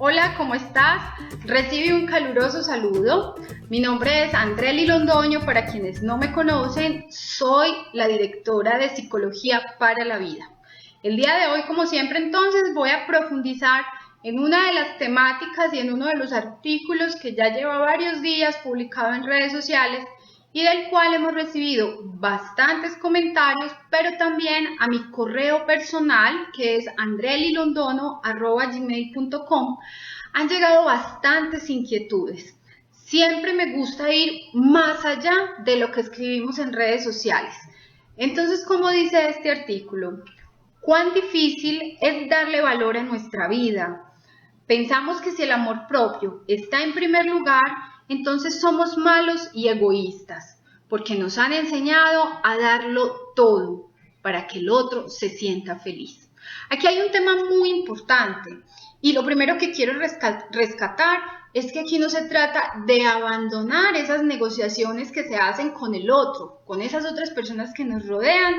Hola, ¿cómo estás? Recibe un caluroso saludo. Mi nombre es Andrely Londoño. Para quienes no me conocen, soy la directora de Psicología para la Vida. El día de hoy, como siempre, entonces voy a profundizar en una de las temáticas y en uno de los artículos que ya lleva varios días publicado en redes sociales y del cual hemos recibido bastantes comentarios, pero también a mi correo personal, que es andrelylondono@gmail.com, han llegado bastantes inquietudes. Siempre me gusta ir más allá de lo que escribimos en redes sociales. Entonces, como dice este artículo, ¿cuán difícil es darle valor a nuestra vida? Pensamos que si el amor propio está en primer lugar, entonces somos malos y egoístas, porque nos han enseñado a darlo todo para que el otro se sienta feliz. Aquí hay un tema muy importante y lo primero que quiero rescatar es que aquí no se trata de abandonar esas negociaciones que se hacen con el otro, con esas otras personas que nos rodean,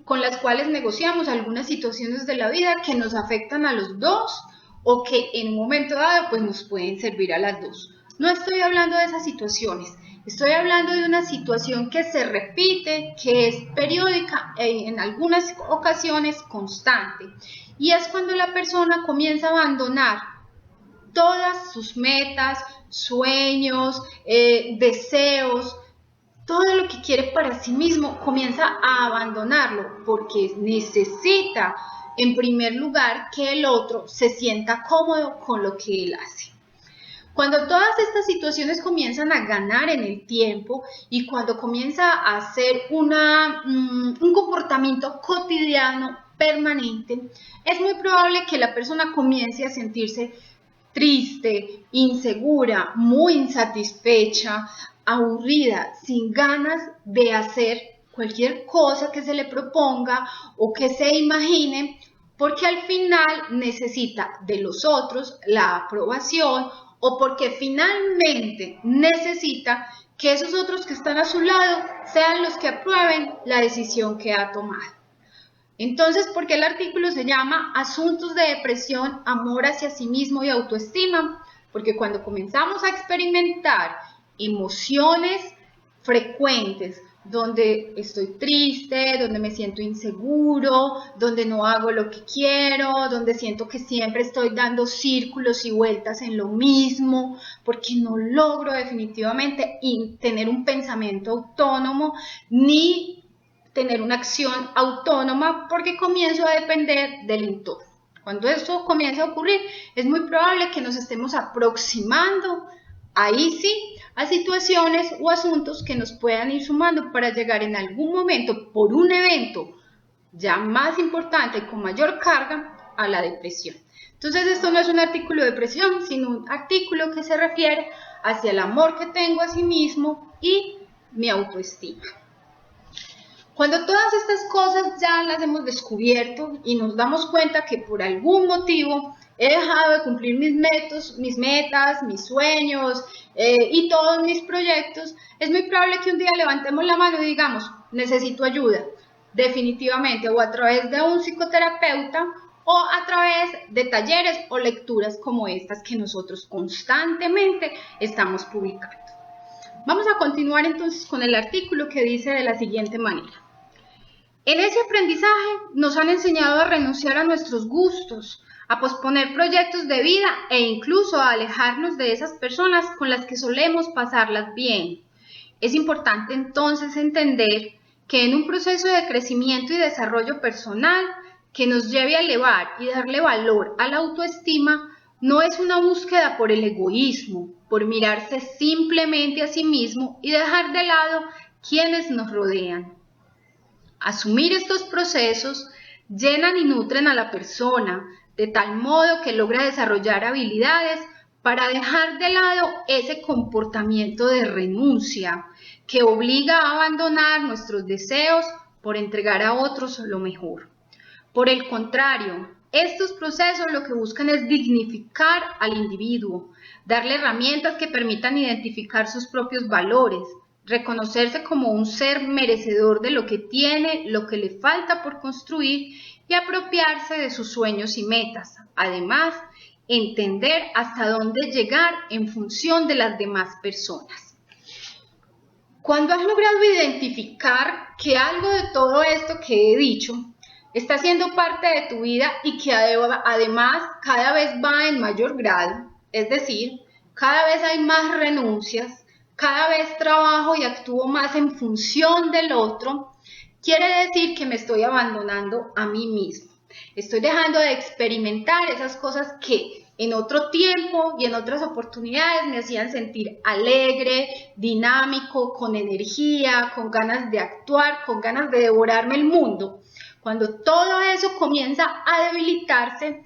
con las cuales negociamos algunas situaciones de la vida que nos afectan a los dos o que en un momento dado pues nos pueden servir a las dos. No estoy hablando de esas situaciones, estoy hablando de una situación que se repite, que es periódica e en algunas ocasiones constante, y es cuando la persona comienza a abandonar todas sus metas, sueños, deseos, todo lo que quiere para sí mismo, comienza a abandonarlo porque necesita, en primer lugar, que el otro se sienta cómodo con lo que él hace. Cuando todas estas situaciones comienzan a ganar en el tiempo y cuando comienza a ser un comportamiento cotidiano, permanente, es muy probable que la persona comience a sentirse triste, insegura, muy insatisfecha, aburrida, sin ganas de hacer cualquier cosa que se le proponga o que se imagine, porque al final necesita de los otros la aprobación o porque finalmente necesita que esos otros que están a su lado sean los que aprueben la decisión que ha tomado. Entonces, ¿por qué el artículo se llama Asuntos de depresión, amor hacia sí mismo y autoestima? Porque cuando comenzamos a experimentar emociones frecuentes, donde estoy triste, donde me siento inseguro, donde no hago lo que quiero, donde siento que siempre estoy dando círculos y vueltas en lo mismo, porque no logro definitivamente tener un pensamiento autónomo ni tener una acción autónoma porque comienzo a depender del entorno. Cuando esto comienza a ocurrir, es muy probable que nos estemos aproximando, ahí sí, a situaciones o asuntos que nos puedan ir sumando para llegar en algún momento por un evento ya más importante y con mayor carga a la depresión. Entonces esto no es un artículo de depresión, sino un artículo que se refiere hacia el amor que tengo a sí mismo y mi autoestima. Cuando todas estas cosas ya las hemos descubierto y nos damos cuenta que por algún motivo he dejado de cumplir mis metas, mis sueños y todos mis proyectos, es muy probable que un día levantemos la mano y digamos, necesito ayuda, definitivamente, o a través de un psicoterapeuta o a través de talleres o lecturas como estas que nosotros constantemente estamos publicando. Vamos a continuar entonces con el artículo que dice de la siguiente manera. En ese aprendizaje nos han enseñado a renunciar a nuestros gustos, a posponer proyectos de vida e incluso a alejarnos de esas personas con las que solemos pasarlas bien. Es importante entonces entender que en un proceso de crecimiento y desarrollo personal que nos lleve a elevar y darle valor a la autoestima, no es una búsqueda por el egoísmo, por mirarse simplemente a sí mismo y dejar de lado quienes nos rodean. Asumir estos procesos llenan y nutren a la persona de tal modo que logra desarrollar habilidades para dejar de lado ese comportamiento de renuncia que obliga a abandonar nuestros deseos por entregar a otros lo mejor. Por el contrario, estos procesos lo que buscan es dignificar al individuo, darle herramientas que permitan identificar sus propios valores, reconocerse como un ser merecedor de lo que tiene, lo que le falta por construir y apropiarse de sus sueños y metas. Además, entender hasta dónde llegar en función de las demás personas. Cuando has logrado identificar que algo de todo esto que he dicho está siendo parte de tu vida y que además cada vez va en mayor grado, es decir, cada vez hay más renuncias, cada vez trabajo y actúo más en función del otro, quiere decir que me estoy abandonando a mí mismo. Estoy dejando de experimentar esas cosas que en otro tiempo y en otras oportunidades me hacían sentir alegre, dinámico, con energía, con ganas de actuar, con ganas de devorarme el mundo. Cuando todo eso comienza a debilitarse,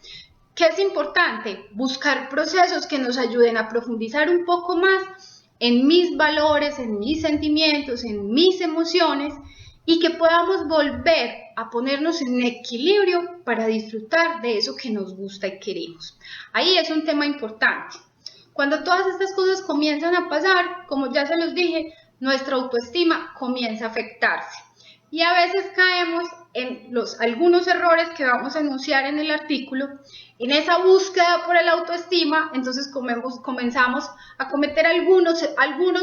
¿qué es importante? Buscar procesos que nos ayuden a profundizar un poco más en mis valores, en mis sentimientos, en mis emociones, y que podamos volver a ponernos en equilibrio para disfrutar de eso que nos gusta y queremos. Ahí es un tema importante. Cuando todas estas cosas comienzan a pasar, como ya se los dije, nuestra autoestima comienza a afectarse. Y a veces caemos en algunos errores que vamos a enunciar en el artículo, en esa búsqueda por el autoestima, entonces comenzamos a cometer alguno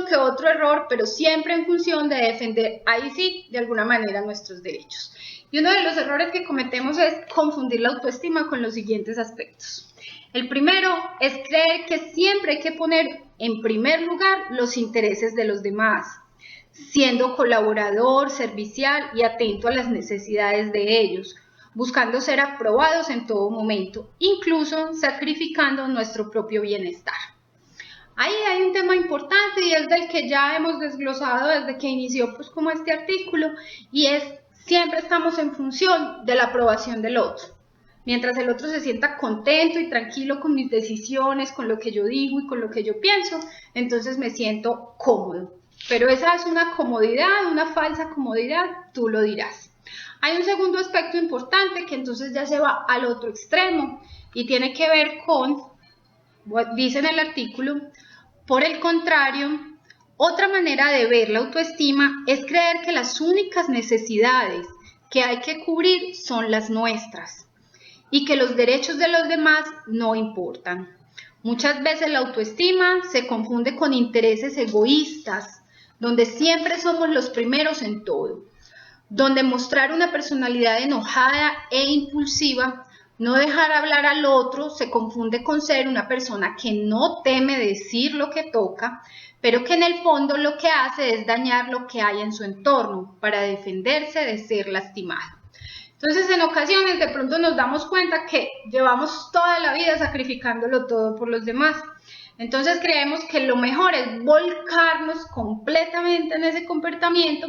que otro error, pero siempre en función de defender, ahí sí, de alguna manera nuestros derechos. Y uno de los errores que cometemos es confundir la autoestima con los siguientes aspectos. El primero es creer que siempre hay que poner en primer lugar los intereses de los demás, siendo colaborador, servicial y atento a las necesidades de ellos, buscando ser aprobados en todo momento, incluso sacrificando nuestro propio bienestar. Ahí hay un tema importante y es del que ya hemos desglosado desde que inició como este artículo, y es siempre estamos en función de la aprobación del otro. Mientras el otro se sienta contento y tranquilo con mis decisiones, con lo que yo digo y con lo que yo pienso, entonces me siento cómodo. Pero esa es una comodidad, una falsa comodidad, tú lo dirás. Hay un segundo aspecto importante que entonces ya se va al otro extremo y tiene que ver con, dice en el artículo, por el contrario, otra manera de ver la autoestima es creer que las únicas necesidades que hay que cubrir son las nuestras y que los derechos de los demás no importan. Muchas veces la autoestima se confunde con intereses egoístas, donde siempre somos los primeros en todo, donde mostrar una personalidad enojada e impulsiva, no dejar hablar al otro, se confunde con ser una persona que no teme decir lo que toca, pero que en el fondo lo que hace es dañar lo que hay en su entorno para defenderse de ser lastimado. Entonces, en ocasiones de pronto nos damos cuenta que llevamos toda la vida sacrificándolo todo por los demás. Entonces creemos que lo mejor es volcarnos completamente en ese comportamiento.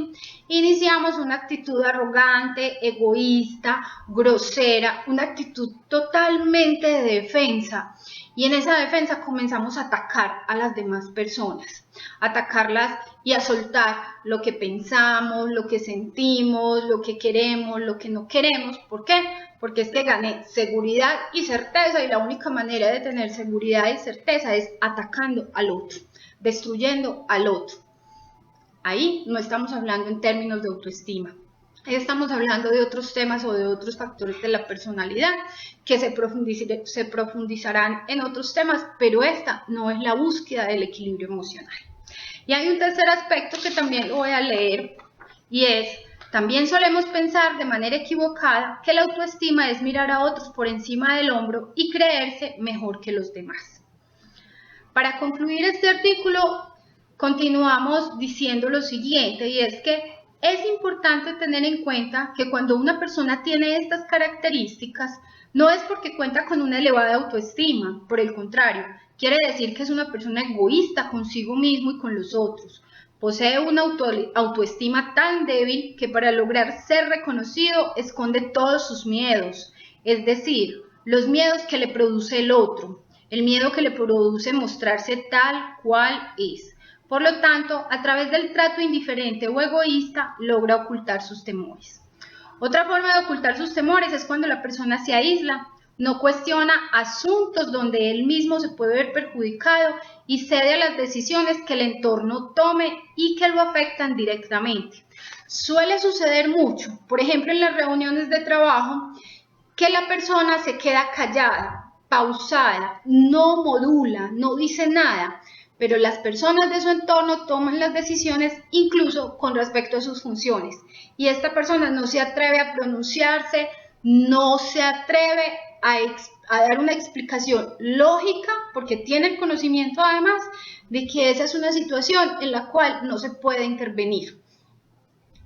Iniciamos una actitud arrogante, egoísta, grosera, una actitud totalmente de defensa. Y en esa defensa comenzamos a atacar a las demás personas, atacarlas y a soltar lo que pensamos, lo que sentimos, lo que queremos, lo que no queremos. ¿Por qué? Porque es que gané seguridad y certeza, y la única manera de tener seguridad y certeza es atacando al otro, destruyendo al otro. Ahí no estamos hablando en términos de autoestima. Ahí estamos hablando de otros temas o de otros factores de la personalidad que se profundizarán en otros temas, pero esta no es la búsqueda del equilibrio emocional. Y hay un tercer aspecto que también lo voy a leer, y es: también solemos pensar de manera equivocada que la autoestima es mirar a otros por encima del hombro y creerse mejor que los demás. Para concluir este artículo, continuamos diciendo lo siguiente, y es que es importante tener en cuenta que cuando una persona tiene estas características, no es porque cuenta con una elevada autoestima, por el contrario, quiere decir que es una persona egoísta consigo mismo y con los otros. Posee una autoestima tan débil que para lograr ser reconocido esconde todos sus miedos, es decir, los miedos que le produce el otro, el miedo que le produce mostrarse tal cual es. Por lo tanto, a través del trato indiferente o egoísta, logra ocultar sus temores. Otra forma de ocultar sus temores es cuando la persona se aísla, no cuestiona asuntos donde él mismo se puede ver perjudicado y cede a las decisiones que el entorno tome y que lo afectan directamente. Suele suceder mucho, por ejemplo, en las reuniones de trabajo, que la persona se queda callada pausada, no modula, no dice nada, pero las personas de su entorno toman las decisiones incluso con respecto a sus funciones. Y esta persona no se atreve a pronunciarse, no se atreve a dar una explicación lógica, porque tiene el conocimiento además de que esa es una situación en la cual no se puede intervenir.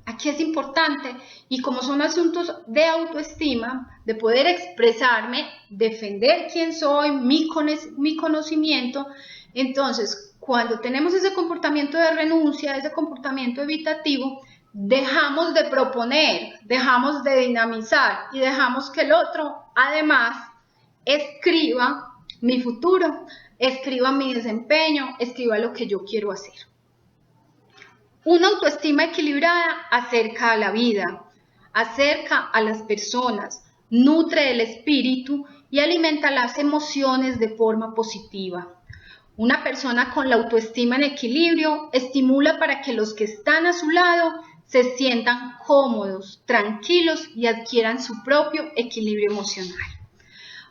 Aquí es importante, y como son asuntos de autoestima, de poder expresarme, defender quién soy, mi conocimiento, entonces cuando tenemos ese comportamiento de renuncia, ese comportamiento evitativo, dejamos de proponer, dejamos de dinamizar y dejamos que el otro además escriba mi futuro, escriba mi desempeño, escriba lo que yo quiero hacer. Una autoestima equilibrada acerca a la vida, acerca a las personas, nutre el espíritu y alimenta las emociones de forma positiva. Una persona con la autoestima en equilibrio estimula para que los que están a su lado se sientan cómodos, tranquilos y adquieran su propio equilibrio emocional.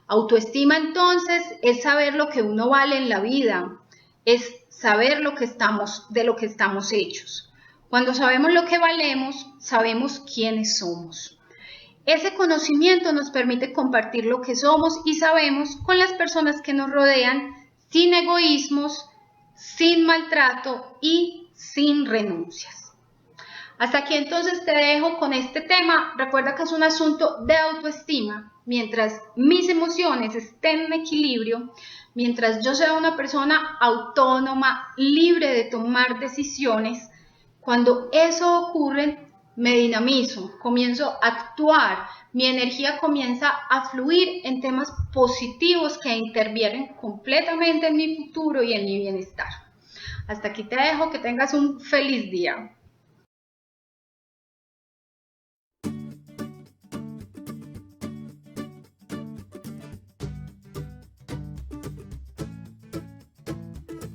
Autoestima entonces es saber lo que uno vale en la vida, es saber de lo que estamos hechos. Cuando sabemos lo que valemos, sabemos quiénes somos. Ese conocimiento nos permite compartir lo que somos y sabemos con las personas que nos rodean sin egoísmos, sin maltrato y sin renuncias. Hasta aquí entonces te dejo con este tema. Recuerda que es un asunto de autoestima. Mientras mis emociones estén en equilibrio, mientras yo sea una persona autónoma, libre de tomar decisiones, cuando eso ocurre, me dinamizo, comienzo a actuar, mi energía comienza a fluir en temas positivos que intervienen completamente en mi futuro y en mi bienestar. Hasta aquí te dejo, que tengas un feliz día.